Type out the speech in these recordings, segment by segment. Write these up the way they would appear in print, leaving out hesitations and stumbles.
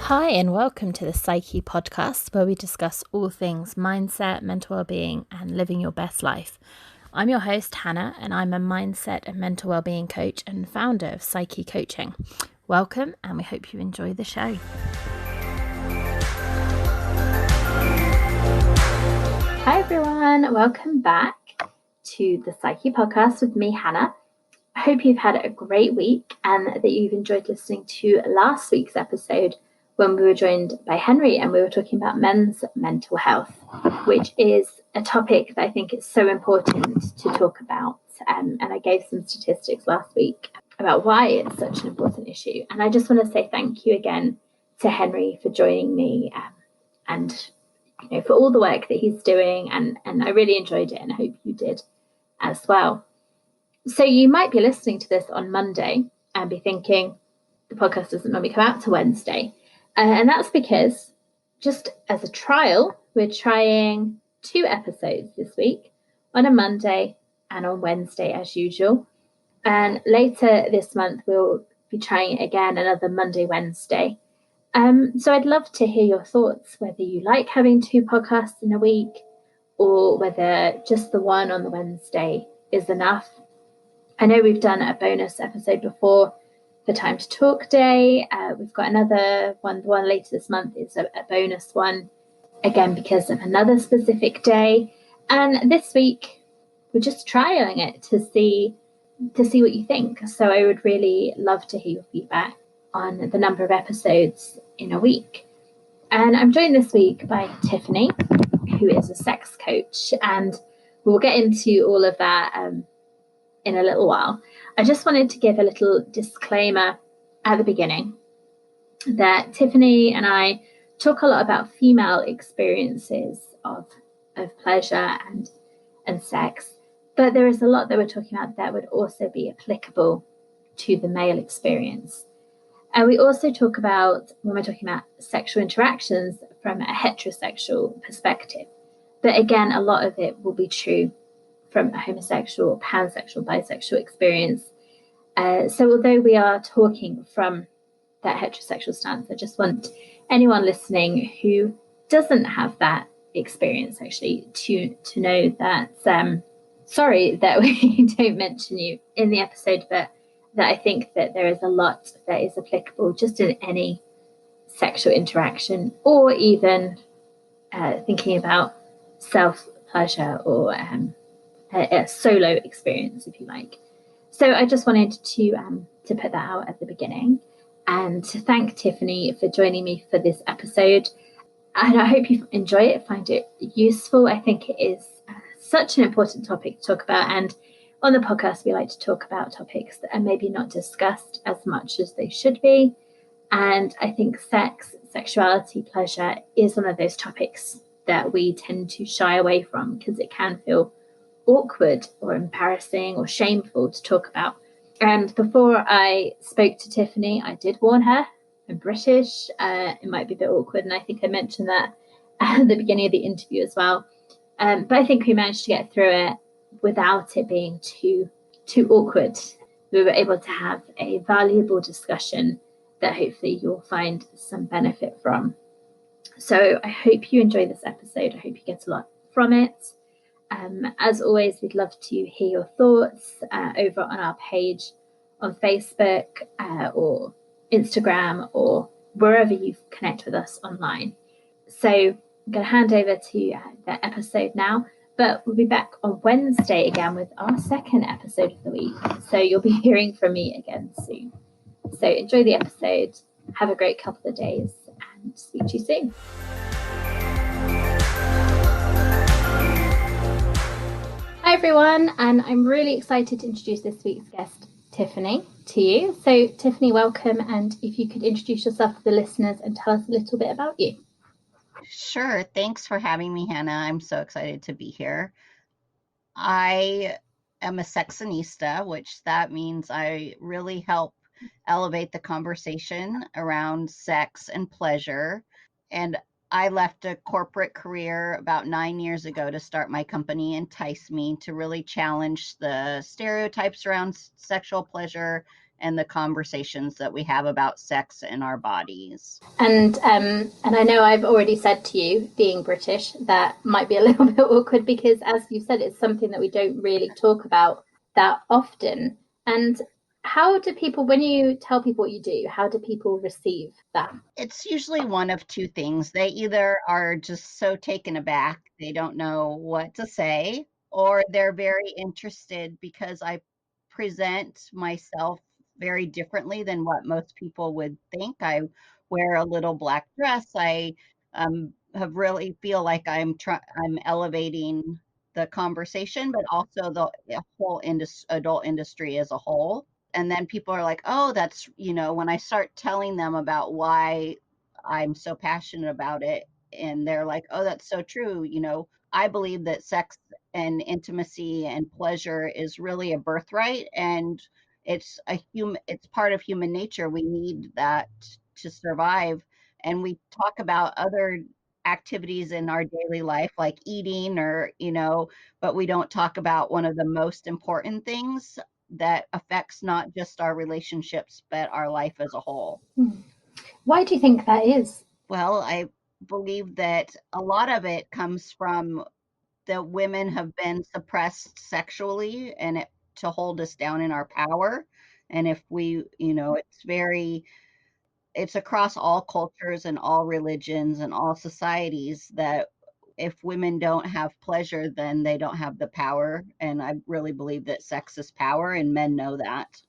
Hi, and welcome to the Psykhe podcast, where we discuss all things mindset, mental well-being, and living your best life. I'm your host, Hannah, and I'm a mindset and mental well-being coach and founder of Psykhe Coaching. Welcome, and we hope you enjoy the show. Hi, everyone. Welcome back to the Psykhe podcast with me, Hannah. I hope you've had a great week and that you've enjoyed listening to last week's episode when we were joined by Henry and we were talking about men's mental health, which is a topic that I think is so important to talk about. And I gave some statistics last week about why it's such an important issue. And I just want to say thank you again to Henry for joining me and for all the work that he's doing. And I really enjoyed it and I hope you did as well. So you might be listening to this on Monday and be thinking the podcast doesn't normally come out to Wednesday. And that's because just as a trial, we're trying 2 episodes this week on a Monday and on Wednesday as usual. And later this month, we'll be trying it again another Monday, Wednesday. So I'd love to hear your thoughts, whether you like having 2 podcasts in a week or whether just the one on the Wednesday is enough. I know we've done a bonus episode before for Time to Talk Day. We've got another one. The one later this month is a bonus one, again, because of another specific day. And this week, we're just trialing it to see what you think. So I would really love to hear your feedback on the number of episodes in a week. And I'm joined this week by Tiffany, who is a sex coach. And we'll get into all of that in a little while. I just wanted to give a little disclaimer at the beginning that Tiffany and I talk a lot about female experiences of pleasure and sex, but there is a lot that we're talking about that would also be applicable to the male experience. And we also talk about, when we're talking about sexual interactions, from a heterosexual perspective. But again, a lot of it will be true from a homosexual, pansexual, bisexual experience. So although we are talking from that heterosexual stance, I just want anyone listening who doesn't have that experience actually to know that, sorry that we don't mention you in the episode, but that I think that there is a lot that is applicable just in any sexual interaction, or even thinking about self-pleasure or a solo experience, if you like. So I just wanted to put that out at the beginning and to thank Tiffany for joining me for this episode. And I hope you enjoy it, find it useful. I think it is such an important topic to talk about. And on the podcast, we like to talk about topics that are maybe not discussed as much as they should be. And I think sex, sexuality, pleasure is one of those topics that we tend to shy away from because it can feel awkward or embarrassing or shameful to talk about. And before I spoke to Tiffany, I did warn her, I'm British, it might be a bit awkward, and I think I mentioned that at the beginning of the interview as well. But I think we managed to get through it without it being too awkward. We were able to have a valuable discussion that hopefully you'll find some benefit from. So I hope you enjoy this episode. I hope you get a lot from it. As always, we'd love to hear your thoughts over on our page on Facebook or Instagram or wherever you connect with us online. So I'm going to hand over to the episode now, but we'll be back on Wednesday again with our second episode of the week. So you'll be hearing from me again soon. So enjoy the episode. Have a great couple of days and speak to you soon. Hi everyone, and I'm really excited to introduce this week's guest, Tiffany, to you. So Tiffany, welcome, and if you could introduce yourself to the listeners and tell us a little bit about you. Sure, thanks for having me, Hannah. I'm so excited to be here. I am a Sexinista, which that means I really help elevate the conversation around sex and pleasure. And I left a corporate career about 9 years ago to start my company, Entice Me, to really challenge the stereotypes around sexual pleasure and the conversations that we have about sex and our bodies. And I know I've already said to you, being British, that might be a little bit awkward because, as you said, it's something that we don't really talk about that often. And how do people, when you tell people what you do, how do people receive that? It's usually one of two things. They either are just so taken aback, they don't know what to say, or they're very interested because I present myself very differently than what most people would think. I wear a little black dress. I have really feel like I'm elevating the conversation, but also the whole adult industry as a whole. And then people are like, oh, that's, when I start telling them about why I'm so passionate about it, and they're like, oh, that's so true. I believe that sex and intimacy and pleasure is really a birthright, and it's part of human nature. We need that to survive. And we talk about other activities in our daily life like eating, or but we don't talk about one of the most important things that affects not just our relationships but our life as a whole. Why do you think that is? Well, I believe that a lot of it comes from the women have been suppressed sexually, and to hold us down in our power. And if we, it's across all cultures and all religions and all societies that if women don't have pleasure, then they don't have the power. And I really believe that sex is power, and men know that.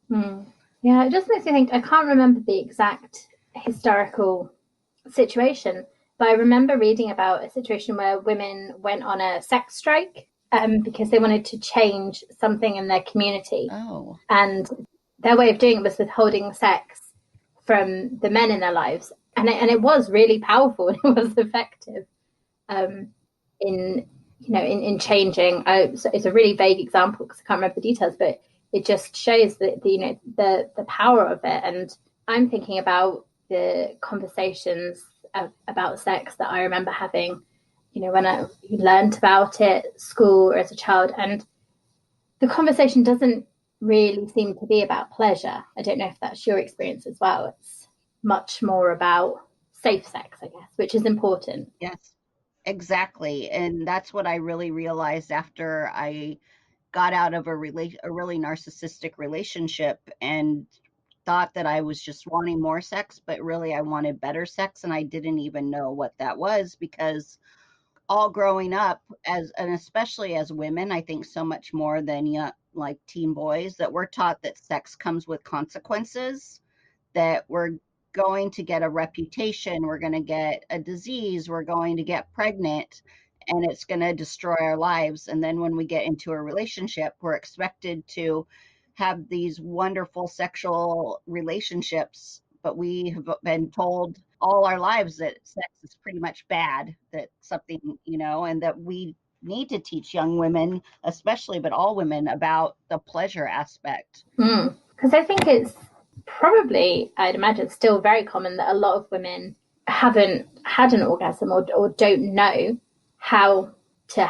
Yeah, it just makes me think. I can't remember the exact historical situation, but I remember reading about a situation where women went on a sex strike because they wanted to change something in their community. Oh. And their way of doing it was withholding sex from the men in their lives. And it was really powerful and it was effective in changing. So it's a really vague example because I can't remember the details, but it just shows that the power of it. And I'm thinking about the conversations about sex that I remember having, when I learned about it at school or as a child. And the conversation doesn't really seem to be about pleasure. I don't know if that's your experience as well. It's much more about safe sex, I guess, which is important. Yes, exactly. And that's what I really realized after I got out of a really narcissistic relationship and thought that I was just wanting more sex, but really I wanted better sex, and I didn't even know what that was, because all growing up, and especially as women, I think so much more than like teen boys, that we're taught that sex comes with consequences, that we're going to get a reputation, we're going to get a disease, we're going to get pregnant, and it's going to destroy our lives. And then when we get into a relationship, we're expected to have these wonderful sexual relationships, but we have been told all our lives that sex is pretty much bad, that something, and that we need to teach young women, especially, but all women, about the pleasure aspect. Because I think it's probably, I'd imagine, still very common that a lot of women haven't had an orgasm or don't know how to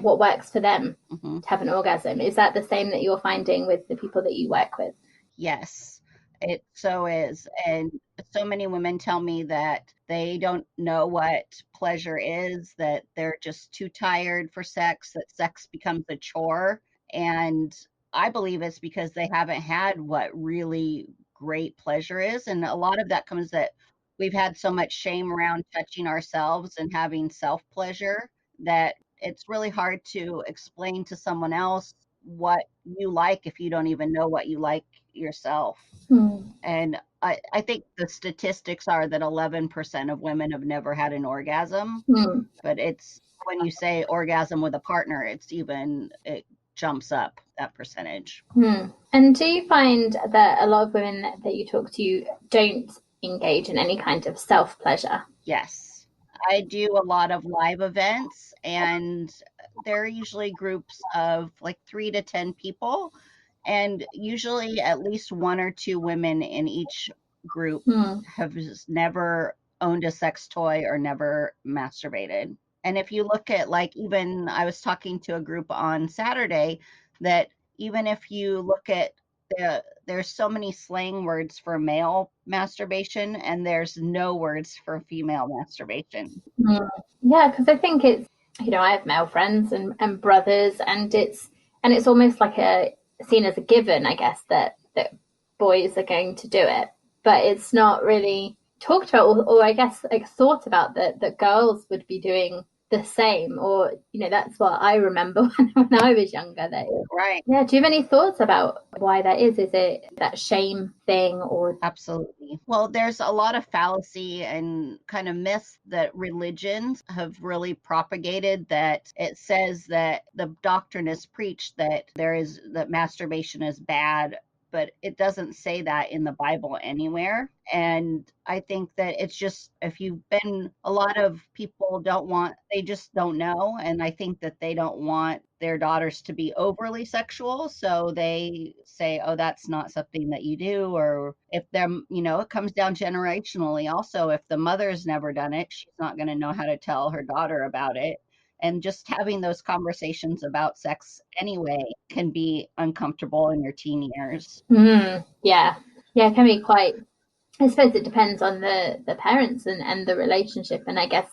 what works for them to have an orgasm. Is that the same that you're finding with the people that you work with? Yes, it so is. And so many women tell me that they don't know what pleasure is, that they're just too tired for sex, that sex becomes a chore. And I believe it's because they haven't had what really great pleasure is. And a lot of that comes that we've had so much shame around touching ourselves and having self pleasure, that it's really hard to explain to someone else what you like if you don't even know what you like yourself. And I think the statistics are that 11% of women have never had an orgasm, but it's when you say orgasm with a partner, it jumps up that percentage. And do you find that a lot of women that you talk to don't engage in any kind of self pleasure? Yes, I do a lot of live events, and they're usually groups of like 3 to 10 people, and usually at least 1 or 2 women in each group have just never owned a sex toy or never masturbated. And if you look at, like, even I was talking to a group on Saturday, that even if you look at there's so many slang words for male masturbation, and there's no words for female masturbation. Yeah, because I think it's, I have male friends and brothers, and it's almost like a seen as a given, I guess, that boys are going to do it, but it's not really talked about, or I guess like thought about that girls would be doing the same, or that's what I remember when I was younger. That Right. Yeah. Do you have any thoughts about why that is? Is it that shame thing, or? Absolutely. Well, there's a lot of fallacy and kind of myths that religions have really propagated, that it says that the doctrine is preached that masturbation is bad, but it doesn't say that in the Bible anywhere. And I think that it's just, if you've been, a lot of people they just don't know. And I think that they don't want their daughters to be overly sexual. So they say, oh, that's not something that you do. Or if it comes down generationally also. If the mother's never done it, she's not going to know how to tell her daughter about it. And just having those conversations about sex anyway can be uncomfortable in your teen years. Yeah. Yeah, it can be quite. I suppose it depends on the parents and the relationship, and I guess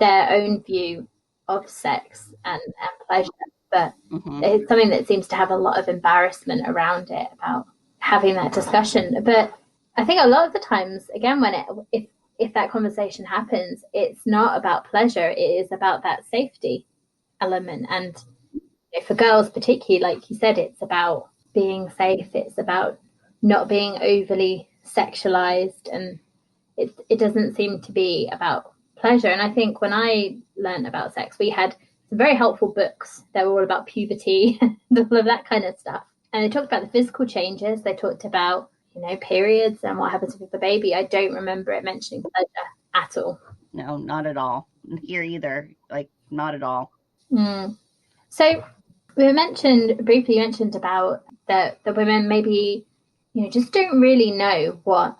their own view of sex and pleasure. But it's something that seems to have a lot of embarrassment around it, about having that discussion. But I think a lot of the times, again, if that conversation happens, it's not about pleasure, it is about that safety element. And for girls particularly, like you said, it's about being safe, it's about not being overly sexualized, and it doesn't seem to be about pleasure. And I think when I learned about sex, we had some very helpful books that were all about puberty and all of that kind of stuff. And they talked about the physical changes. They talked about, periods and what happens with the baby. I don't remember it mentioning pleasure at all. No, not at all. Here either. Like, not at all. So we briefly mentioned about the women maybe, just don't really know what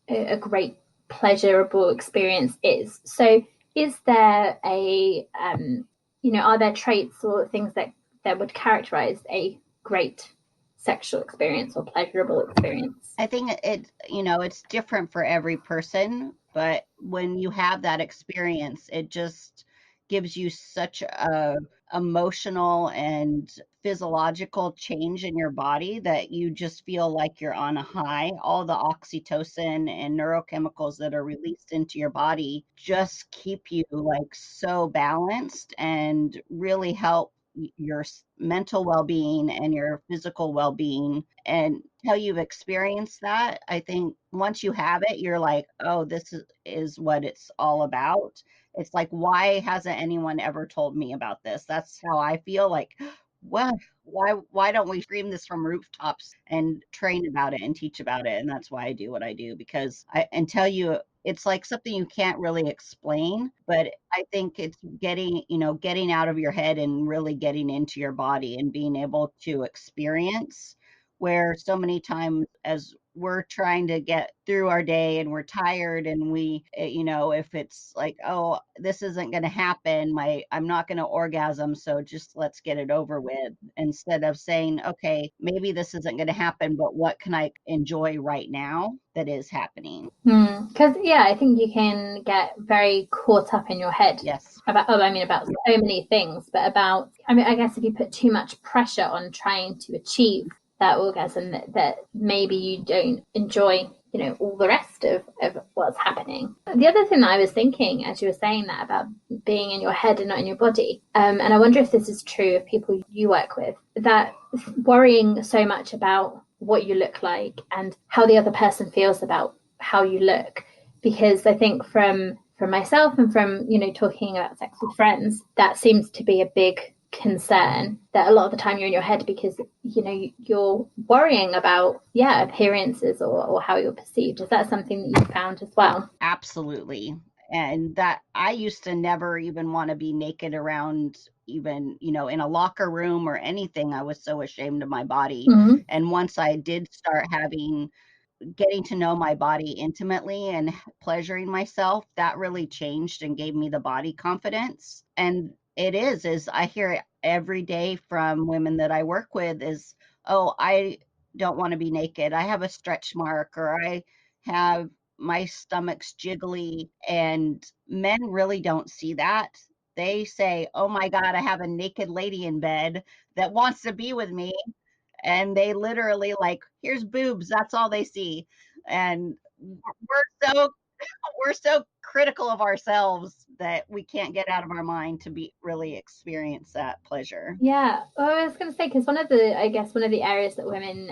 a great pleasurable experience is. So is there are there traits or things that would characterize a great sexual experience or pleasurable experience? I think it's different for every person, but when you have that experience, it just gives you such a emotional and physiological change in your body that you just feel like you're on a high. All the oxytocin and neurochemicals that are released into your body just keep you like so balanced and really help your mental well-being and your physical well-being. And until you've experienced that, I think once you have it, you're like, oh, this is what it's all about. It's like, why hasn't anyone ever told me about this? That's how I feel. Like, what? Why don't we scream this from rooftops and train about it and teach about it? And that's why I do what I do, because it's like something you can't really explain, but I think it's getting out of your head and really getting into your body and being able to experience, where so many times as we're trying to get through our day and we're tired, and if it's like, oh, this isn't going to happen, I'm not going to orgasm, so just let's get it over with, instead of saying, okay, maybe this isn't going to happen, but what can I enjoy right now that is happening? Because I think you can get very caught up in your head. Yes. About so many things, but I guess if you put too much pressure on trying to achieve that orgasm, that maybe you don't enjoy, all the rest of what's happening. The other thing that I was thinking as you were saying that about being in your head and not in your body, and I wonder if this is true of people you work with, that worrying so much about what you look like and how the other person feels about how you look, because I think from myself and from talking about sex with friends, that seems to be a big concern, that a lot of the time you're in your head because you're worrying about appearances or how you're perceived. Is that something that you found as well? Absolutely. And that I used to never even want to be naked around, even in a locker room or anything. I was so ashamed of my body. And once I did start getting to know my body intimately and pleasuring myself, that really changed and gave me the body confidence. And is I hear it every day from women that I work with is, oh, I don't want to be naked. I have a stretch mark, or I have my stomach's jiggly. And men really don't see that. They say, "Oh my God, I have a naked lady in bed that wants to be with me." And they literally like, here's boobs. That's all they see. And we're so critical of ourselves that we can't get out of our mind to be really experience that pleasure. Yeah, well, I was going to say because I guess one of the areas that women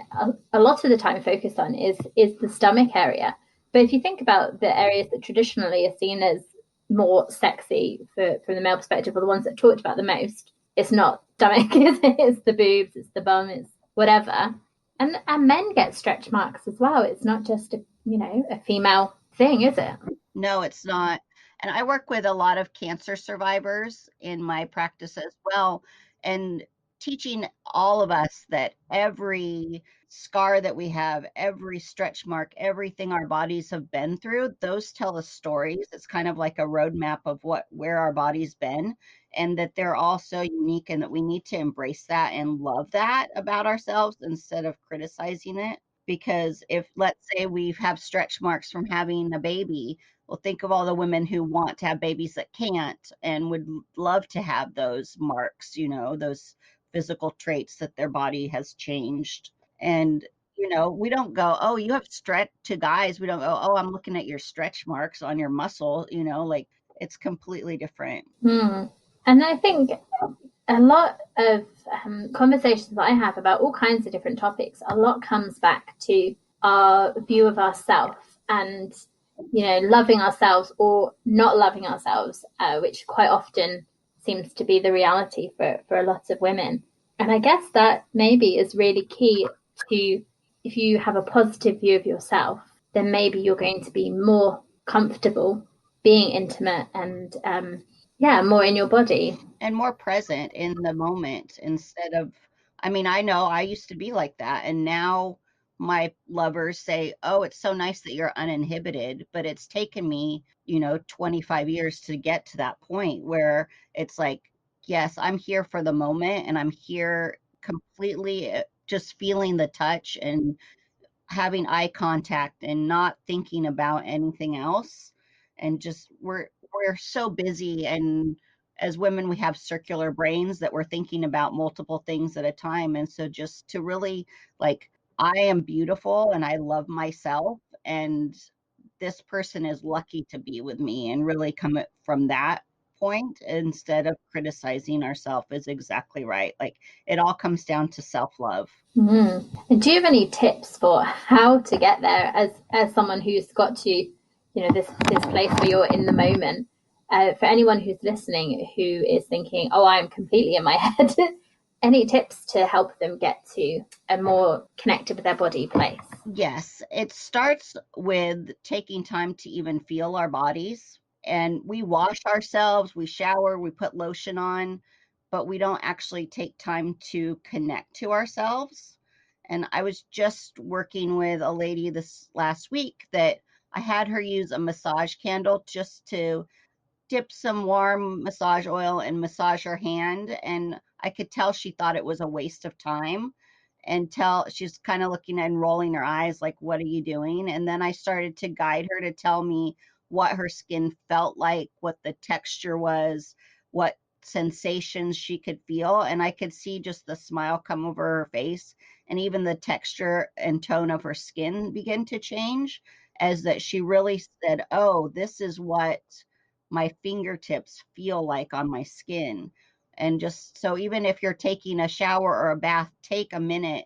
a lot of the time focus on is the stomach area. But if you think about the areas that traditionally are seen as more sexy from the male perspective, or the ones that are talked about the most, it's not stomach, is it? It's the boobs, it's the bum, it's whatever. And men get stretch marks as well. It's not just a female thing, is it? No, it's not. And I work with a lot of cancer survivors in my practice as well. And teaching all of us that every scar that we have, every stretch mark, everything our bodies have been through, those tell us stories. It's kind of like a roadmap of where our body's been, and that they're all so unique, and that we need to embrace that and love that about ourselves instead of criticizing it. Because if, let's say, we have stretch marks from having a baby, well, think of all the women who want to have babies that can't and would love to have those marks, those physical traits that their body has changed. And, we don't go, "Oh, you have stretch," to guys. We don't go, "Oh, I'm looking at your stretch marks on your muscle," like it's completely different. And I think a lot of conversations that I have about all kinds of different topics, a lot comes back to our view of ourselves and, loving ourselves or not loving ourselves, which quite often seems to be the reality for a lot of women. And I guess that maybe is really key to, if you have a positive view of yourself, then maybe you're going to be more comfortable being intimate and, more in your body. And more present in the moment instead of, I mean, I know I used to be like that, and now my lovers say, "Oh, it's so nice that you're uninhibited," but it's taken me, 25 years to get to that point where it's like, yes, I'm here for the moment, and I'm here completely, just feeling the touch and having eye contact and not thinking about anything else. And just we're so busy, and as women we have circular brains that we're thinking about multiple things at a time. And so just to really, like, I am beautiful and I love myself, and this person is lucky to be with me, and really come from that point instead of criticizing ourselves is exactly right. Like, it all comes down to self-love. And do you have any tips for how to get there as someone who's got to, this place where you're in the moment? For anyone who's listening who is thinking, "Oh, I'm completely in my head," any tips to help them get to a more connected with their body place? Yes, it starts with taking time to even feel our bodies. And we wash ourselves, we shower, we put lotion on, but we don't actually take time to connect to ourselves. And I was just working with a lady this last week that I had her use a massage candle just to dip some warm massage oil and massage her hand. And I could tell she thought it was a waste of time, until she's kind of looking and rolling her eyes like, "What are you doing?" And then I started to guide her to tell me what her skin felt like, what the texture was, what sensations she could feel. And I could see just the smile come over her face, and even the texture and tone of her skin begin to change, as that she really said, "Oh, this is what my fingertips feel like on my skin." And just so, even if you're taking a shower or a bath, take a minute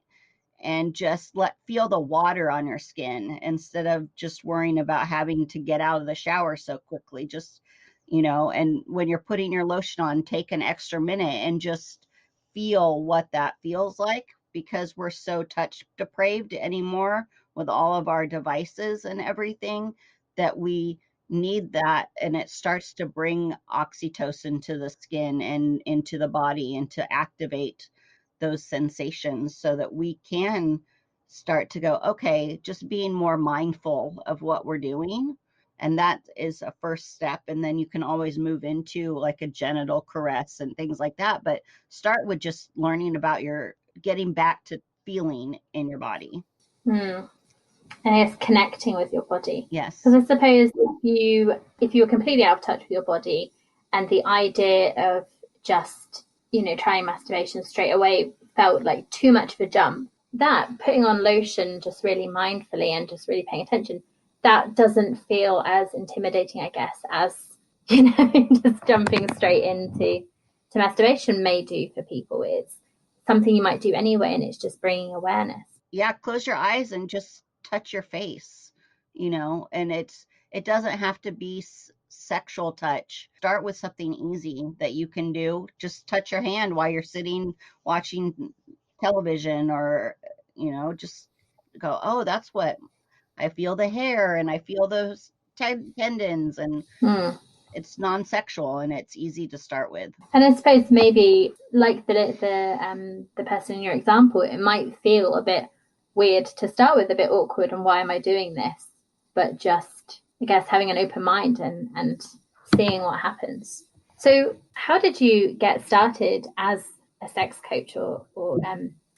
and just feel the water on your skin, instead of just worrying about having to get out of the shower so quickly. Just, and when you're putting your lotion on, take an extra minute and just feel what that feels like, because we're so touch depraved anymore with all of our devices and everything, that we need that. And it starts to bring oxytocin to the skin and into the body, and to activate those sensations, so that we can start to go, okay, just being more mindful of what we're doing. And that is a first step. And then you can always move into like a genital caress and things like that. But start with just learning about getting back to feeling in your body. And I guess connecting with your body. Yes. Because I suppose if you're completely out of touch with your body, and the idea of just, trying masturbation straight away felt like too much of a jump, that putting on lotion just really mindfully and just really paying attention, that doesn't feel as intimidating, I guess, as just jumping straight into masturbation may do for people. It's something you might do anyway, and it's just bringing awareness. Yeah, close your eyes and just touch your face, and it doesn't have to be sexual touch. Start with something easy that you can do. Just touch your hand while you're sitting watching television, or just go, oh, that's what I feel, the hair, and I feel those tendons, and it's non-sexual and it's easy to start with. And I suppose maybe like the person in your example, it might feel a bit weird to start with, a bit awkward, and why am I doing this? But just, I guess, having an open mind and seeing what happens. So how did you get started as a sex coach, or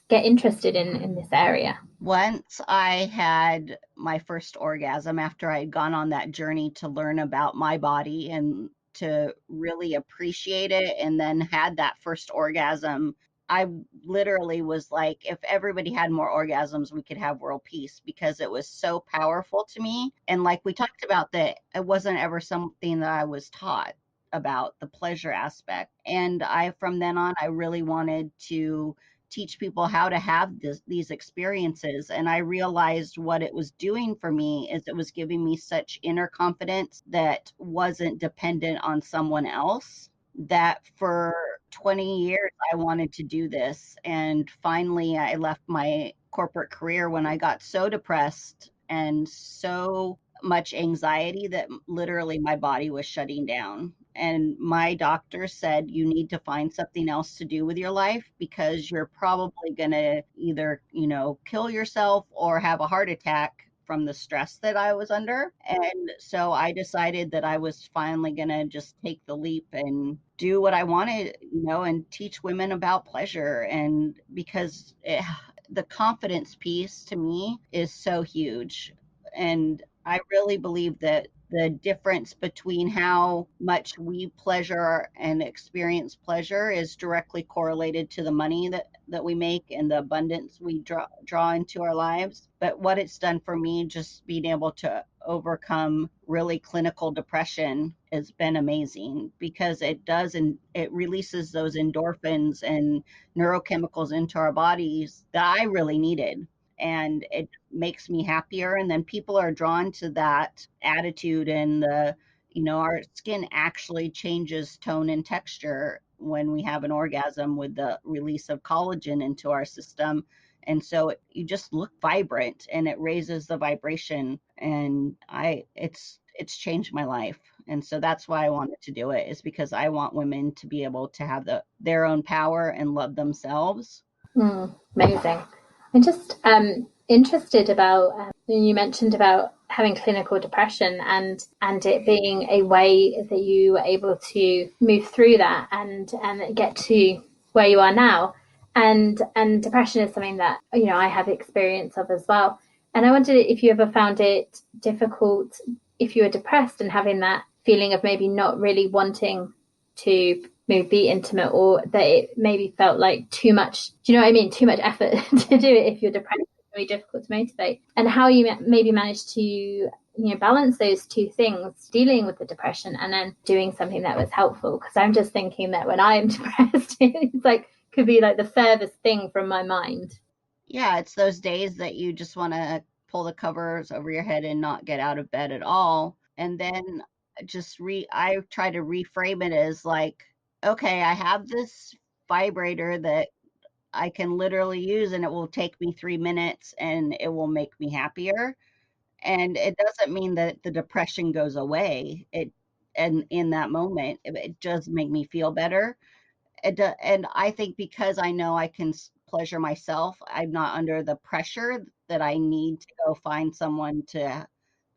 get interested in this area? Once I had my first orgasm, after I had gone on that journey to learn about my body and to really appreciate it, and then had that first orgasm, I literally was like, if everybody had more orgasms, we could have world peace, because it was so powerful to me. And like we talked about, that it wasn't ever something that I was taught about, the pleasure aspect. And from then on, I really wanted to teach people how to have these experiences. And I realized what it was doing for me is it was giving me such inner confidence that wasn't dependent on someone else, that for 20 years I wanted to do this. And finally I left my corporate career when I got so depressed and so much anxiety that literally my body was shutting down. And my doctor said, you need to find something else to do with your life, because you're probably going to either, kill yourself or have a heart attack from the stress that I was under. And so I decided that I was finally going to just take the leap and do what I wanted, and teach women about pleasure. And because the confidence piece to me is so huge. And I really believe that the difference between how much we pleasure and experience pleasure is directly correlated to the money that we make and the abundance we draw into our lives. But what it's done for me, just being able to overcome really clinical depression, has been amazing, because it does, and it releases those endorphins and neurochemicals into our bodies that I really needed. And it makes me happier. And then people are drawn to that attitude, and our skin actually changes tone and texture when we have an orgasm, with the release of collagen into our system. And so you just look vibrant, and it raises the vibration. And it's changed my life. And so that's why I wanted to do it, is because I want women to be able to have their own power and love themselves. Amazing. I'm just interested about, you mentioned about having clinical depression, and it being a way that you were able to move through that and get to where you are now. And depression is something that I have experience of as well. And I wondered if you ever found it difficult, if you were depressed and having that feeling of maybe not really wanting to maybe be intimate, or that it maybe felt like too much, do you know what I mean? Too much effort to do it if you're depressed. It's very difficult to motivate. And how you maybe managed to balance those two things, dealing with the depression and then doing something that was helpful. Because I'm just thinking that when I'm depressed, it's like could be like the furthest thing from my mind. Yeah, it's those days that you just want to pull the covers over your head and not get out of bed at all. And then I try to reframe it as like, okay, I have this vibrator that I can literally use, and it will take me 3 minutes and it will make me happier. And it doesn't mean that the depression goes away. And in that moment, it does make me feel better. And I think because I know I can pleasure myself, I'm not under the pressure that I need to go find someone to,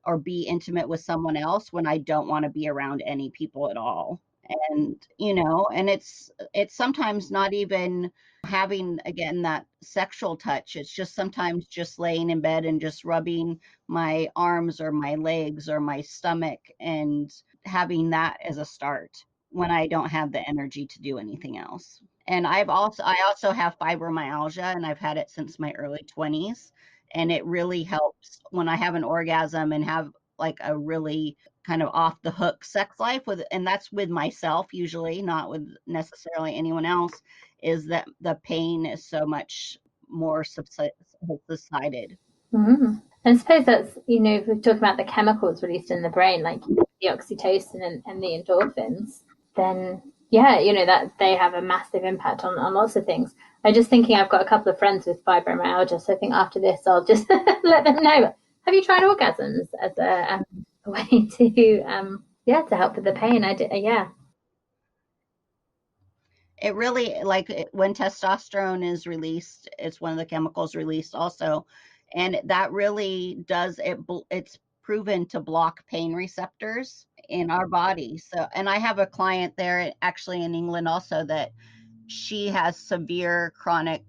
or be intimate with someone else, when I don't want to be around any people at all. And and it's sometimes not even having, again, that sexual touch. It's just sometimes just laying in bed and just rubbing my arms or my legs or my stomach and having that as a start when I don't have the energy to do anything else. And I also have fibromyalgia, and I've had it since my early 20s, and it really helps when I have an orgasm and have like a really kind of off the hook sex life with, and that's with myself usually, not with necessarily anyone else, is that the pain is so much more subsided. Mm. And I suppose that's, if we're talking about the chemicals released in the brain, like the oxytocin and the endorphins, then yeah, that they have a massive impact on lots of things. I'm just thinking I've got a couple of friends with fibromyalgia, so I think after this I'll just let them know. Have you tried orgasms as a way to help with the pain? Yeah. It really, like when testosterone is released, it's one of the chemicals released also, and that really does it. It's proven to block pain receptors in our body. So, and I have a client there actually in England also that she has severe chronic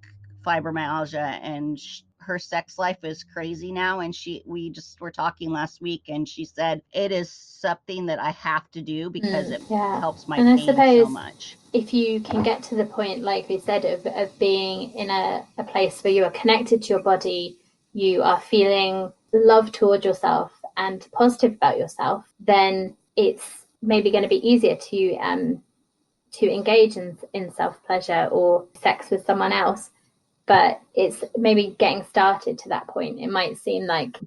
fibromyalgia, and her sex life is crazy now. And we just were talking last week, and she said it is something that I have to do because it Yeah. helps my And I pain so suppose much. if you can get to the point, like we said, of being in a place where you are connected to your body, you are feeling love towards yourself and positive about yourself, then it's maybe going to be easier to engage in self pleasure or sex with someone else. But it's maybe getting started to that point. It might seem like,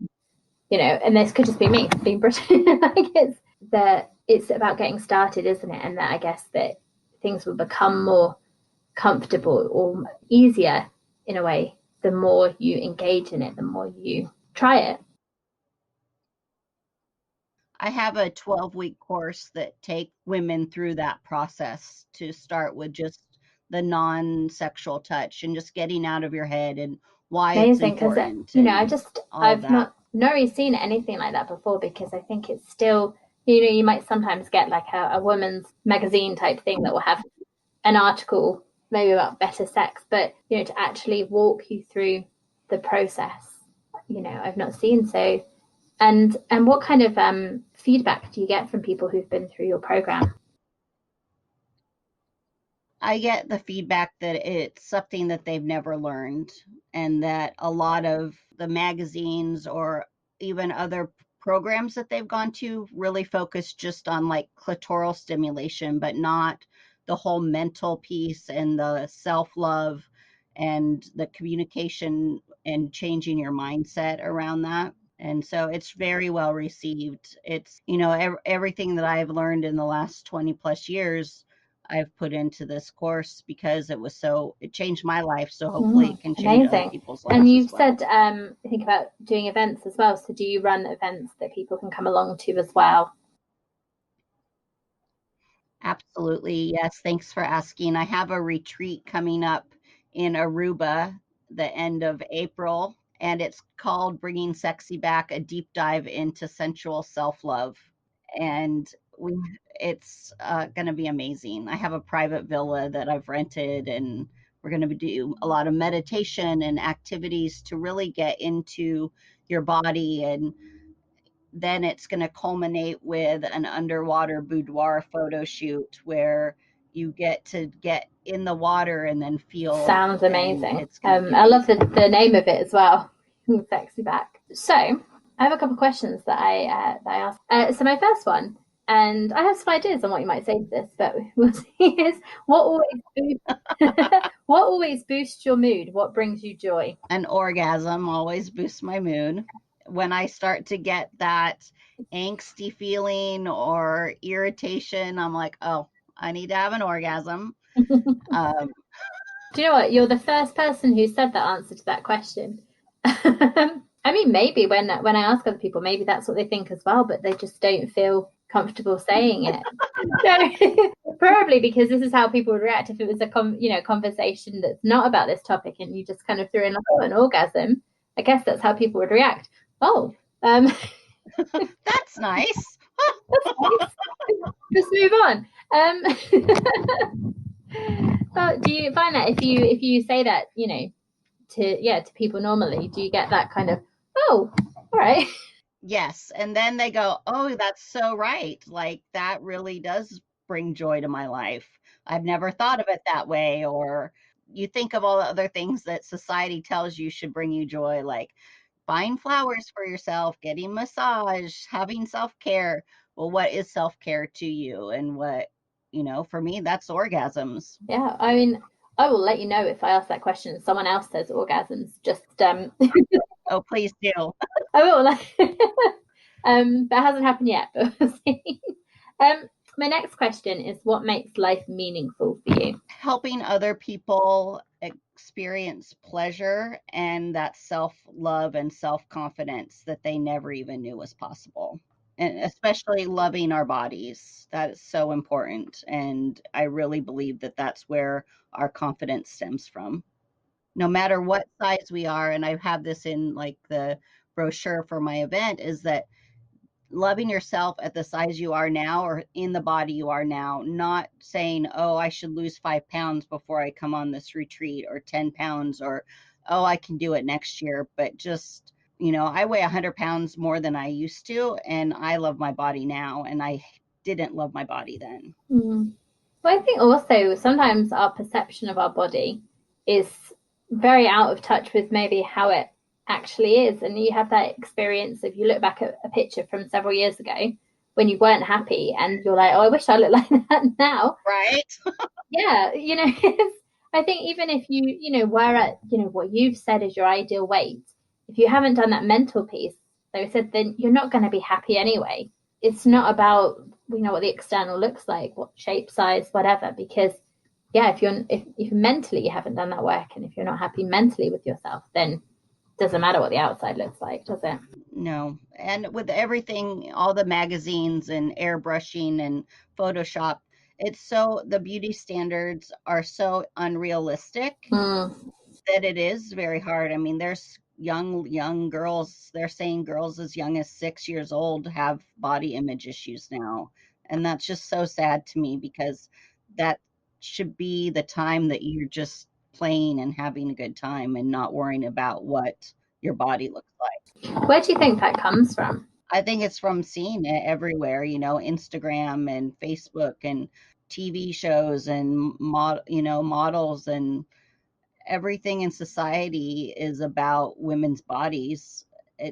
and this could just be me being British, like it's about getting started, isn't it? And that I guess that things will become more comfortable or easier in a way the more you engage in it, the more you try it. I have a 12-week course that take women through that process to start with just the non-sexual touch and just getting out of your head and why it's Amazing, because important and all of I've that. not really seen anything like that before, because I think it's still, you might sometimes get like a woman's magazine type thing that will have an article maybe about better sex, but to actually walk you through the process, I've not seen. So and what kind of feedback do you get from people who've been through your program? I get the feedback that it's something that they've never learned, and that a lot of the magazines or even other programs that they've gone to really focus just on like clitoral stimulation, but not the whole mental piece and the self love and the communication and changing your mindset around that. And so it's very well received. It's, everything that I've learned in the last 20 plus years I've put into this course because it changed my life. So hopefully it can change other Amazing. people's And lives as you've well. said think about doing events as well. So do you run events that people can come along to as well? Absolutely. Yes. Thanks for asking. I have a retreat coming up in Aruba the end of April, and it's called Bringing Sexy Back, a deep dive into sensual self love. And we, it's going to be amazing. I have a private villa that I've rented, and we're going to do a lot of meditation and activities to really get into your body, and then it's going to culminate with an underwater boudoir photo shoot where you get to get in the water and then feel, Sounds and amazing. it's going to be I love amazing. the name of it as well. Sexy back. So I have a couple of questions that I asked. So my first one, and I have some ideas on what you might say to this, but we'll see, is what always boosts your mood? What brings you joy? An orgasm always boosts my mood. When I start to get that angsty feeling or irritation, I'm like, oh, I need to have an orgasm. Um, Do you know what? You're the first person who said the answer to that question. I mean, maybe when I ask other people, maybe that's what they think as well, but they just don't feel comfortable saying it. No, probably because this is how people would react if it was a conversation that's not about this topic, and you just kind of threw in like, oh, an orgasm. I guess that's how people would react. Oh, that's nice. that's nice. Let's move on. Well, do you find that if you say that, to people normally, do you get that kind of, oh, all right? Yes. And then they go, oh, that's so right. Like that really does bring joy to my life. I've never thought of it that way. Or you think of all the other things that society tells you should bring you joy, like buying flowers for yourself, getting massage, having self-care. Well, what is self-care to you? And what, for me, that's orgasms. Yeah, I mean, I will let you know if I ask that question and someone else says orgasms. Just Oh, please do. I will. That hasn't happened yet, but we'll see. My next question is, what makes life meaningful for you? Helping other people experience pleasure and that self-love and self-confidence that they never even knew was possible. And especially loving our bodies. That is so important. And I really believe that that's where our confidence stems from. No matter what size we are, and I have this in like the brochure for my event, is that loving yourself at the size you are now or in the body you are now, not saying, oh, I should lose 5 pounds before I come on this retreat, or 10 pounds, or, oh, I can do it next year. But just, I weigh 100 pounds more than I used to, and I love my body now, and I didn't love my body then. Mm. Well, I think also sometimes our perception of our body is very out of touch with maybe how it actually is. And you have that experience if you look back at a picture from several years ago when you weren't happy and you're like, oh, I wish I looked like that now. Right. Yeah, I think even if you were at, what you've said is your ideal weight, if you haven't done that mental piece, like I said, then you're not going to be happy anyway. It's not about, what the external looks like, what shape, size, whatever, because yeah, if mentally you haven't done that work and if you're not happy mentally with yourself, then it doesn't matter what the outside looks like, does it? No. And with everything, all the magazines and airbrushing and Photoshop, the beauty standards are so unrealistic Mm. that it is very hard. I mean, there's young girls, they're saying girls as young as 6 years old have body image issues now. And that's just so sad to me, because that should be the time that you're just playing and having a good time and not worrying about what your body looks like. Where do you think that comes from? I think it's from seeing it everywhere, Instagram and Facebook and TV shows and models, and everything in society is about women's bodies.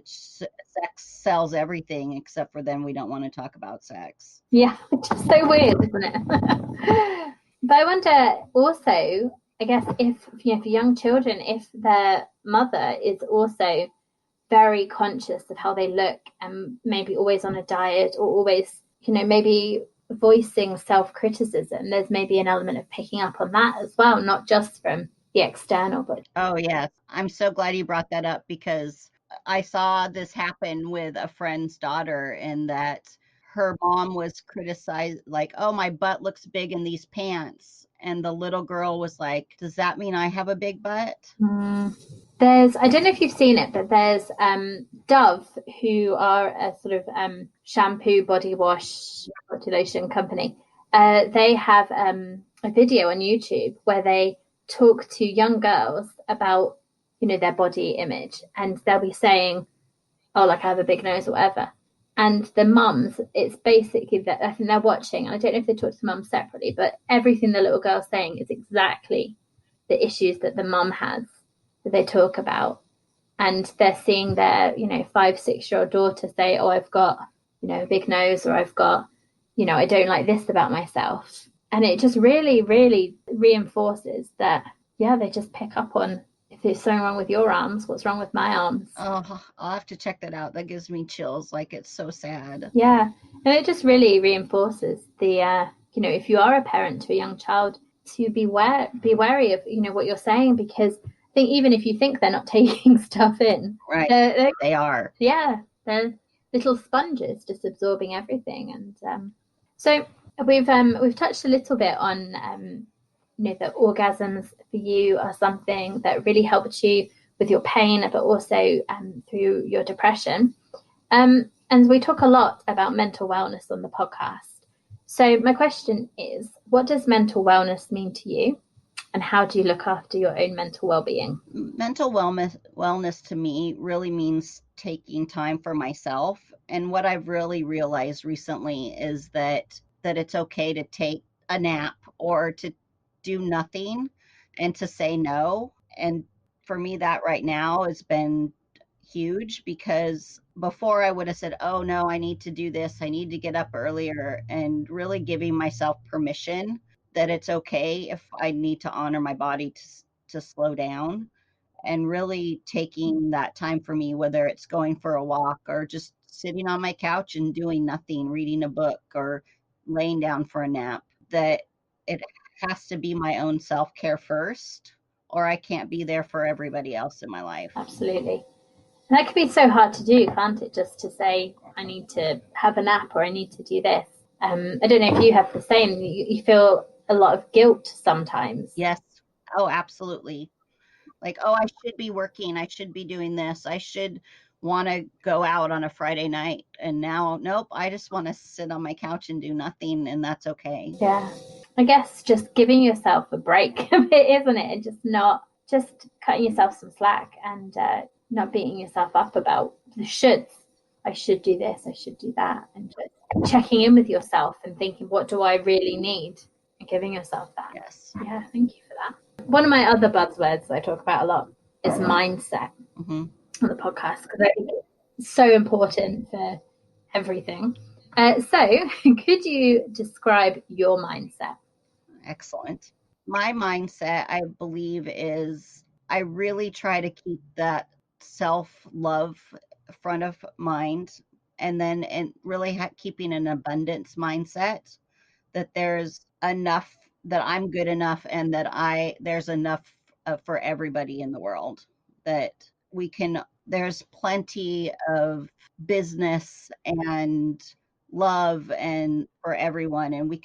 Sex sells everything, except for then we don't want to talk about sex. Yeah, which is so weird, isn't it? But I wonder also, I guess, if for young children, if their mother is also very conscious of how they look and maybe always on a diet or always, maybe voicing self-criticism, there's maybe an element of picking up on that as well, not just from the external, but Oh, yes. I'm so glad you brought that up, because I saw this happen with a friend's daughter, and that her mom was criticized, like, oh, my butt looks big in these pants. And the little girl was like, does that mean I have a big butt? There's, I don't know if you've seen it, but there's Dove, who are a sort of shampoo, body wash, body lotion company. They have a video on YouTube where they talk to young girls about, their body image, and they'll be saying, oh, like I have a big nose or whatever. And the mums, it's basically that I think they're watching, and I don't know if they talk to mums separately, but everything the little girl's saying is exactly the issues that the mum has that they talk about. And they're seeing their, 5, 6 year old daughter say, oh, I've got, a big nose, or I've got, I don't like this about myself. And it just really, really reinforces that, yeah, they just pick up on, if there's something wrong with your arms, what's wrong with my arms? Oh, I'll have to check that out. That gives me chills. Like, it's so sad. Yeah. And it just really reinforces the, if you are a parent to a young child, to be wary of, what you're saying, because I think even if you think they're not taking stuff in, right, they are. Yeah, they're little sponges just absorbing everything. And so we've touched a little bit on the orgasms for you are something that really helped you with your pain, but also through your depression. And we talk a lot about mental wellness on the podcast. So my question is, what does mental wellness mean to you? And how do you look after your own mental well-being? Mental wellness to me really means taking time for myself. And what I've really realized recently is that it's okay to take a nap or to do nothing and to say no. And for me, that right now has been huge, because before I would have said, oh no, I need to do this, I need to get up earlier, and really giving myself permission that it's okay if I need to honor my body to slow down, and really taking that time for me, whether it's going for a walk or just sitting on my couch and doing nothing, reading a book or laying down for a nap, that it has to be my own self-care first, or I can't be there for everybody else in my life. Absolutely. And that can be so hard to do, can't it? Just to say, I need to have a nap or I need to do this. I don't know if you have the same. You feel a lot of guilt sometimes. Yes. Oh, absolutely. Like, oh, I should be working. I should be doing this. I should want to go out on a Friday night. And now, nope, I just want to sit on my couch and do nothing. And that's okay. Yeah. I guess just giving yourself a break a bit, isn't it? And just cutting yourself some slack and not beating yourself up about the shoulds. I should do this, I should do that. And just checking in with yourself and thinking, what do I really need? And giving yourself that. Yes. Yeah, thank you for that. One of my other buzzwords I talk about a lot is mindset on the podcast, because I think it's so important for everything. So, could you describe your mindset? Excellent. My mindset, I believe, is I really try to keep that self-love front of mind, and then really keeping an abundance mindset, that there's enough, that I'm good enough, and that there's enough for everybody in the world, that there's plenty of business and love and for everyone, and we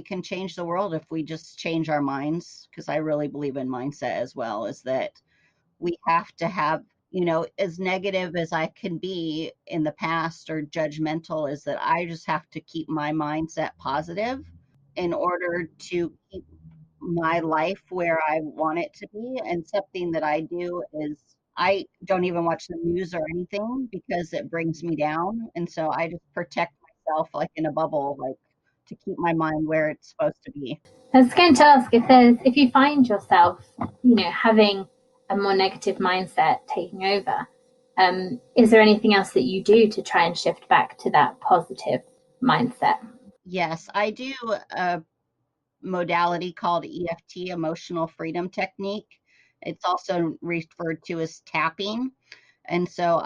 can change the world if we just change our minds, because I really believe in mindset as well, is that we have to have, as negative as I can be in the past or judgmental, is that I just have to keep my mindset positive in order to keep my life where I want it to be. And something that I do is I don't even watch the news or anything, because it brings me down. And so I just protect myself like in a bubble, like to keep my mind where it's supposed to be. I was going to ask if you find yourself, having a more negative mindset taking over, is there anything else that you do to try and shift back to that positive mindset? Yes, I do a modality called EFT, Emotional Freedom Technique. It's also referred to as tapping. And so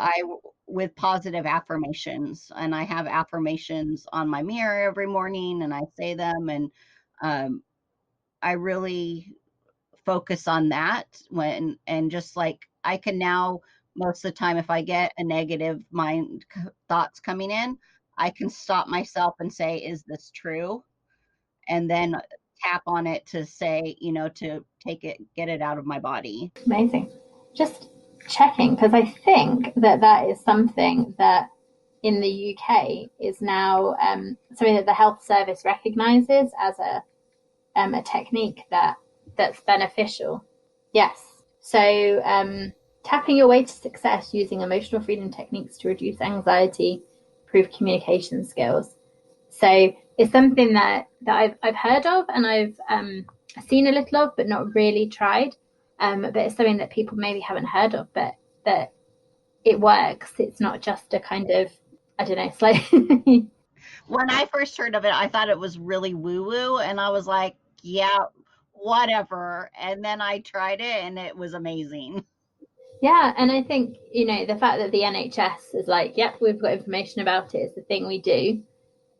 with positive affirmations, and I have affirmations on my mirror every morning, and I say them, and I really focus on that and just like I can now, most of the time, if I get a negative thoughts coming in, I can stop myself and say, is this true? And then tap on it to say, to get it out of my body. Amazing. Just checking, because I think that is something that in the UK is now something that the health service recognises as a technique that's beneficial. Yes. So tapping your way to success using emotional freedom techniques to reduce anxiety, improve communication skills. So it's something that I've heard of, and I've seen a little of, but not really tried. But it's something that people maybe haven't heard of, but that it works. It's not just a kind of, I don't know, slightly. When I first heard of it, I thought it was really woo-woo, and I was like, yeah, whatever. And then I tried it, and it was amazing. Yeah, and I think, the fact that the NHS is like, yep, we've got information about it, it's the thing we do.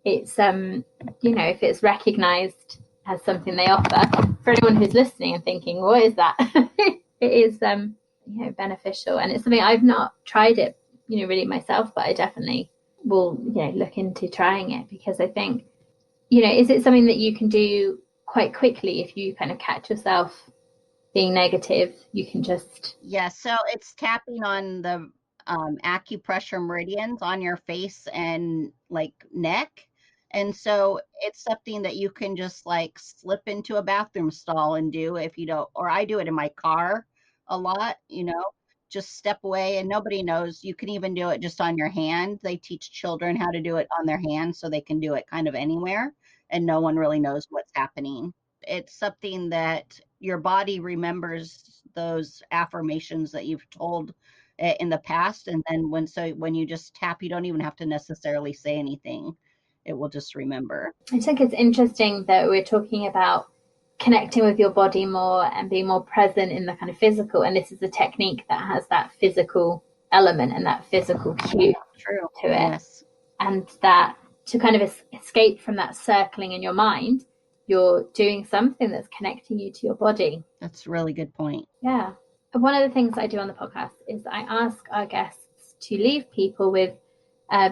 It's if it's recognized as something they offer, for anyone who's listening and thinking, what is that? It is beneficial, and it's something I've not tried it, really myself, but I definitely will, look into trying it, because I think, is it something that you can do quite quickly if you kind of catch yourself being negative? You can just So it's tapping on the acupressure meridians on your face and like neck, And so it's something that you can just like slip into a bathroom stall and do if you don't, or I do it in my car a lot, just step away and nobody knows. You can even do it just on your hand. They teach children how to do it on their hand so they can do it kind of anywhere and no one really knows what's happening. It's something that your body remembers those affirmations that you've told in the past. And then when you just tap, you don't even have to necessarily say anything. It will just remember. I think it's interesting that we're talking about connecting with your body more and being more present in the kind of physical. And this is a technique that has that physical element and that physical cue to it. Yes. And that to kind of escape from that circling in your mind, you're doing something that's connecting you to your body. That's a really good point. Yeah. One of the things I do on the podcast is I ask our guests to leave people with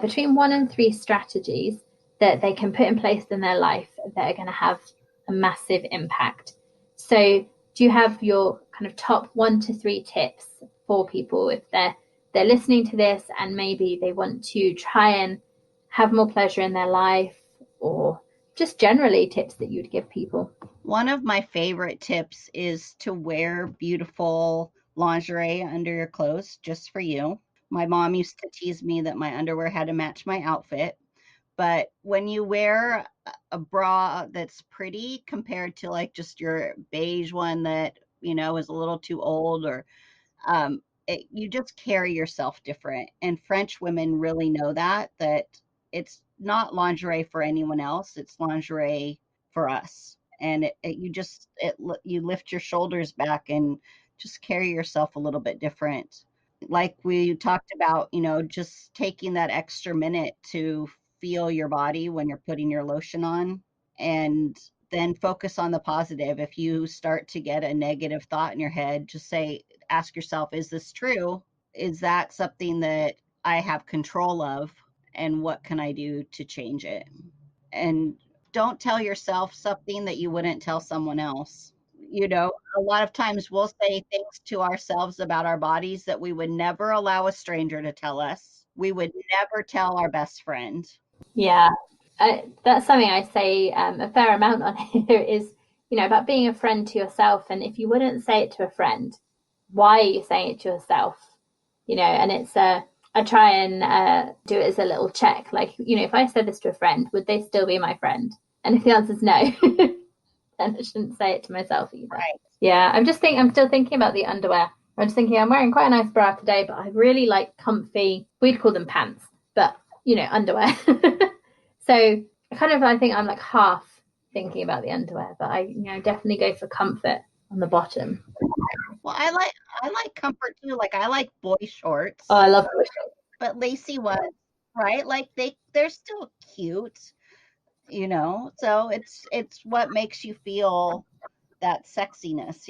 between 1 and 3 strategies that they can put in place in their life that are going to have a massive impact. So do you have your kind of top 1 to 3 tips for people if they're listening to this and maybe they want to try and have more pleasure in their life, or just generally tips that you'd give people? One of my favorite tips is to wear beautiful lingerie under your clothes just for you. My mom used to tease me that my underwear had to match my outfit. But when you wear a bra that's pretty compared to like just your beige one that, is a little too old, or you just carry yourself different. And French women really know that it's not lingerie for anyone else. It's lingerie for us. And you lift your shoulders back and just carry yourself a little bit different. Like we talked about, just taking that extra minute to feel your body when you're putting your lotion on, and then focus on the positive. If you start to get a negative thought in your head, just ask yourself, is this true? Is that something that I have control of? And what can I do to change it? And don't tell yourself something that you wouldn't tell someone else. A lot of times we'll say things to ourselves about our bodies that we would never allow a stranger to tell us. We would never tell our best friend. Yeah, that's something I say a fair amount on here is, about being a friend to yourself. And if you wouldn't say it to a friend, why are you saying it to yourself? And it's I try and do it as a little check. Like, if I said this to a friend, would they still be my friend? And if the answer is no, then I shouldn't say it to myself either. Right. Yeah, I'm still thinking about the underwear. I'm just thinking I'm wearing quite a nice bra today, but I really like comfy, we'd call them pants, but underwear. So I think I'm like half thinking about the underwear, but I definitely go for comfort on the bottom. Well, I like comfort too. Like I like boy shorts. Oh, I love boy shorts. But lacy ones, right? Like they're still cute, So it's what makes you feel that sexiness,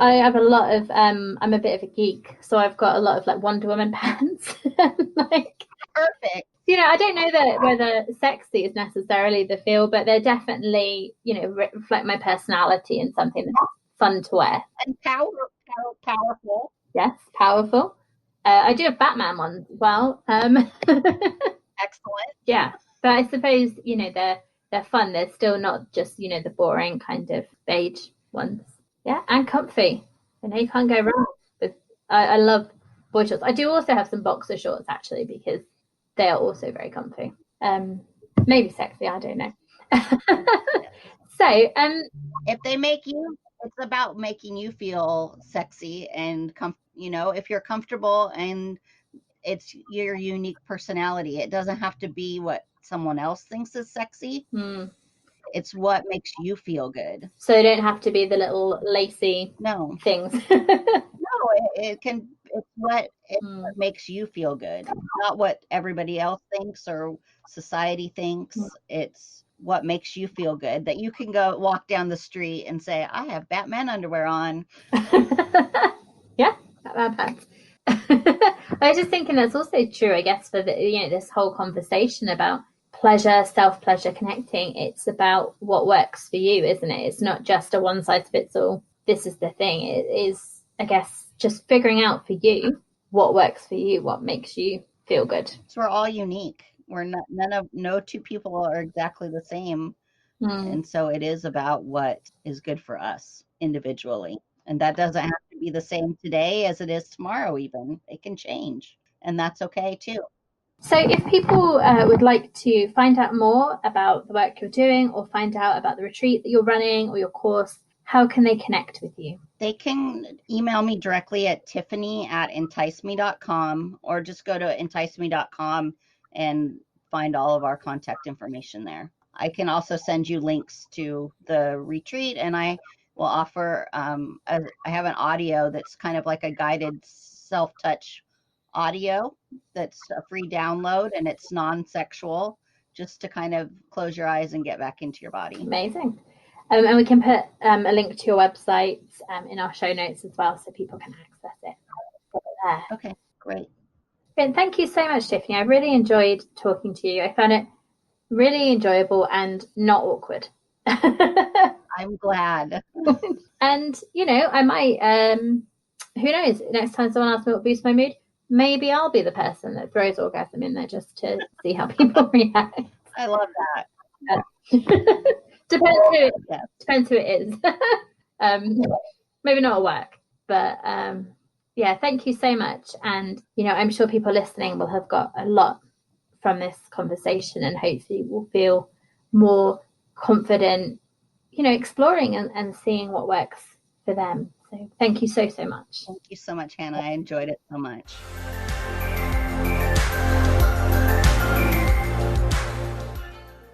I have a lot of I'm a bit of a geek, so I've got a lot of like Wonder Woman pants. Like perfect. I don't know that whether sexy is necessarily the feel, but they're definitely, reflect my personality and something that's fun to wear. And powerful. Yes, powerful. I do have Batman ones as well. Excellent. Yeah, but I suppose they're fun. They're still not just the boring kind of beige ones. Yeah, and comfy. You can't go wrong with. I love boy shorts. I do also have some boxer shorts actually because they are also very comfy. Maybe sexy. I don't know. So, if they make you, it's about making you feel sexy and if you're comfortable and it's your unique personality. It doesn't have to be what someone else thinks is sexy. It's what makes you feel good. So they don't have to be the little lacy things. No, it's what makes you feel good, not what everybody else thinks or society thinks. It's what makes you feel good, that you can go walk down the street and say, I have Batman underwear on. Yeah, Batman pants. I was just thinking that's also true, I guess, for this whole conversation about pleasure, self-pleasure, connecting. It's about what works for you, isn't it? It's not just a one size fits all. This is the thing. It is, I guess, just figuring out for you what works for you, what makes you feel good. So we're all unique. No two people are exactly the same. Mm. And so it is about what is good for us individually. And that doesn't have to be the same today as it is tomorrow, even. It can change. And that's okay too. So if people would like to find out more about the work you're doing or find out about the retreat that you're running or your course, how can they connect with you? They can email me directly at tiffany@enticeme.com, or just go to enticeme.com and find all of our contact information there. I can also send you links to the retreat, and I will offer, I have an audio that's kind of like a guided self-touch audio that's a free download, and it's non-sexual, just to kind of close your eyes and get back into your body. Amazing. And we can put a link to your website in our show notes as well, so people can access it there. Okay, great. But thank you so much, Tiffany. I really enjoyed talking to you. I found it really enjoyable and not awkward. I'm glad. And, I might, who knows, next time someone asks me what boosts my mood, maybe I'll be the person that throws orgasm in there just to see how people react. I love that. Depends who it is. Maybe not at work, but yeah, thank you so much. And, I'm sure people listening will have got a lot from this conversation and hopefully will feel more confident, exploring and seeing what works for them. So thank you so much. Thank you so much, Hannah. I enjoyed it so much.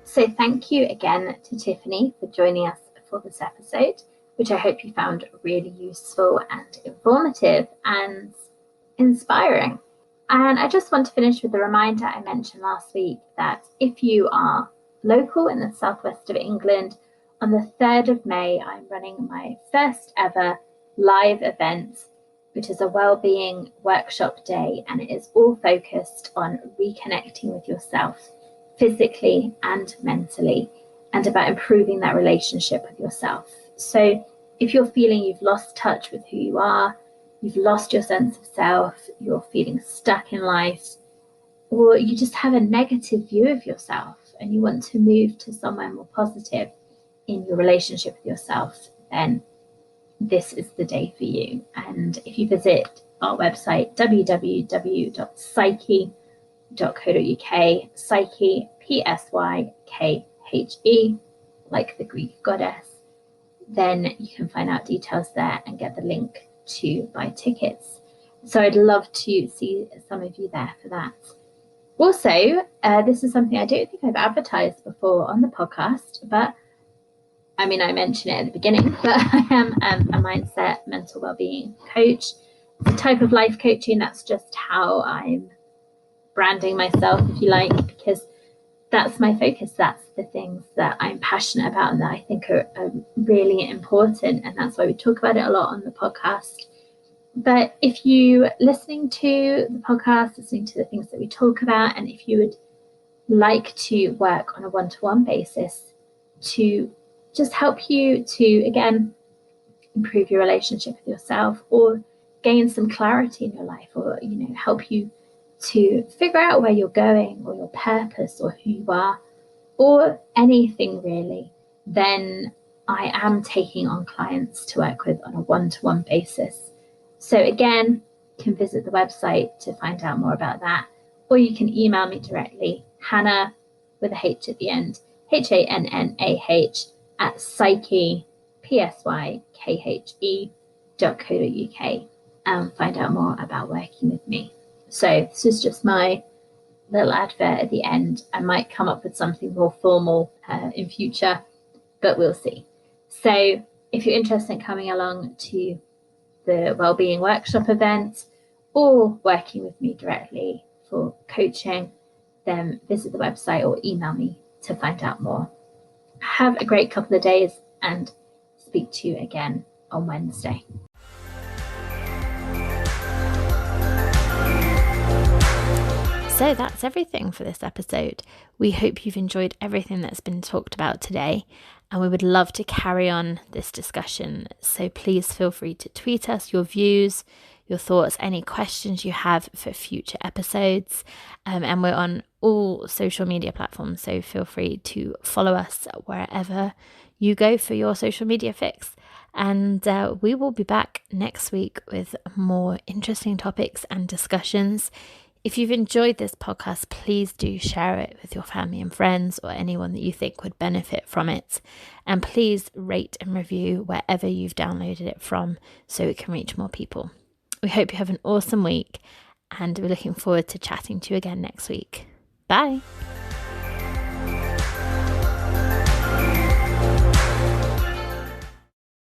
So thank you again to Tiffany for joining us for this episode, which I hope you found really useful and informative and inspiring. And I just want to finish with the reminder I mentioned last week that if you are local in the southwest of England, on the 3rd of May, I'm running my first ever live event, which is a wellbeing workshop day, and it is all focused on reconnecting with yourself physically and mentally, and about improving that relationship with yourself. So if you're feeling you've lost touch with who you are, you've lost your sense of self, you're feeling stuck in life, or you just have a negative view of yourself and you want to move to somewhere more positive in your relationship with yourself, then this is the day for you. And if you visit our website, www.psykhe.co.uk, Psykhe, Psykhe, like the Greek goddess, then you can find out details there and get the link to buy tickets. So I'd love to see some of you there for that. Also, this is something I don't think I've advertised before on the podcast, but I mentioned it at the beginning, but I am a mindset, mental wellbeing coach. It's a type of life coaching. That's just how I'm branding myself, if you like, because that's my focus. That's the things that I'm passionate about and that I think are really important. And that's why we talk about it a lot on the podcast. But if you listening to the podcast, listening to the things that we talk about, and if you would like to work on a one-to-one basis to just help you to, again, improve your relationship with yourself or gain some clarity in your life, or, help you to figure out where you're going or your purpose or who you are, or anything really, then I am taking on clients to work with on a one-to-one basis. So again, you can visit the website to find out more about that, or you can email me directly, Hannah with a H at the end, HANNAH at Psykhe, PSYKHE.co.uk, and find out more about working with me. So this is just my little advert at the end. I might come up with something more formal in future, but we'll see. So if you're interested in coming along to the Wellbeing Workshop event or working with me directly for coaching, then visit the website or email me to find out more. Have a great couple of days and speak to you again on Wednesday. So that's everything for this episode. We hope you've enjoyed everything that's been talked about today, and we would love to carry on this discussion. So please feel free to tweet us your views, your thoughts, any questions you have for future episodes. And we're on all social media platforms, so feel free to follow us wherever you go for your social media fix. And we will be back next week with more interesting topics and discussions. If you've enjoyed this podcast, please do share it with your family and friends or anyone that you think would benefit from it. And please rate and review wherever you've downloaded it from so it can reach more people. We hope you have an awesome week, and we're looking forward to chatting to you again next week. Bye.